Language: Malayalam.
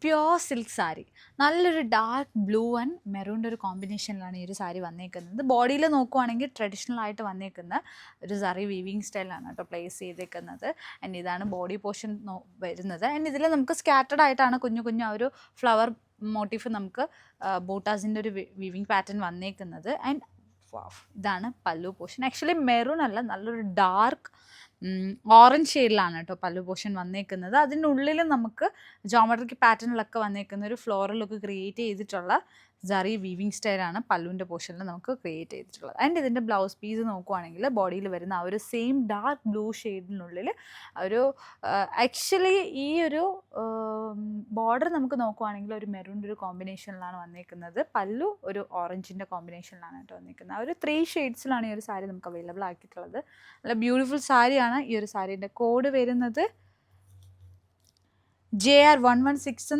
പ്യോർ സിൽക്ക് സാരി, നല്ലൊരു ഡാർക്ക് ബ്ലൂ ആൻഡ് മെറൂണിൻ്റെ ഒരു കോമ്പിനേഷനിലാണ് ഈ ഒരു സാരി വന്നേക്കുന്നത്. ബോഡിയിൽ നോക്കുവാണെങ്കിൽ ട്രഡീഷണൽ ആയിട്ട് വന്നേക്കുന്ന ഒരു സറി വീവിങ് സ്റ്റൈലാണ് കേട്ടോ പ്ലേസ് ചെയ്തേക്കുന്നത്. ആൻഡ് ഇതാണ് ബോഡി പോർഷൻ വരുന്നത്. ആൻഡ് ഇതിൽ നമുക്ക് സ്കാറ്റർഡ് ആയിട്ടാണ് കുഞ്ഞു കുഞ്ഞു ആ ഒരു ഫ്ലവർ മോട്ടീഫ് നമുക്ക് ബൂട്ടാസിൻ്റെ ഒരു വീവിങ് പാറ്റേൺ വന്നേക്കുന്നത്. ആൻഡ് ഇതാണ് പല്ലു പോർഷൻ. ആക്ച്വലി മെറൂൺ അല്ല, നല്ലൊരു ഡാർക്ക് ഓറഞ്ച് ഷെയ്ഡിലാണ് കേട്ടോ പല്ലു പോർഷൻ വന്നേക്കുന്നത്. അതിനുള്ളിൽ നമുക്ക് ജോമെട്രിക് പാറ്റേണിലൊക്കെ വന്നേക്കുന്ന ഒരു ഫ്ലോറൽ ലുക്ക് ക്രിയേറ്റ് ചെയ്തിട്ടുള്ള ജറി വീവിങ് സ്റ്റൈലാണ് പല്ലുവിൻ്റെ പോർഷനിൽ നമുക്ക് ക്രിയേറ്റ് ചെയ്തിട്ടുള്ളത്. ആൻഡ് ഇതിൻ്റെ ബ്ലൗസ് പീസ് നോക്കുവാണെങ്കിൽ ബോഡിയിൽ വരുന്ന ആ ഒരു സെയിം ഡാർക്ക് ബ്ലൂ ഷെയ്ഡിനുള്ളിൽ ഒരു ആക്ച്വലി ഈ ഒരു ബോർഡർ നമുക്ക് നോക്കുവാണെങ്കിൽ ഒരു മെറൂണിൻ്റെ ഒരു കോമ്പിനേഷനിലാണ് വന്നേക്കുന്നത്. പല്ലു ഒരു ഓറഞ്ചിൻ്റെ കോമ്പിനേഷനിലാണ് കേട്ടോ വന്നേക്കുന്നത്. ആ ഒരു 3 ഷെയ്ഡ്സിലാണ് ഈ ഒരു സാരി നമുക്ക് അവൈലബിൾ ആക്കിയിട്ടുള്ളത്. നല്ല ബ്യൂട്ടിഫുൾ സാരിയാണ്. ഈ ഒരു സാരീൻ്റെ കോഡ് വരുന്നത് JR116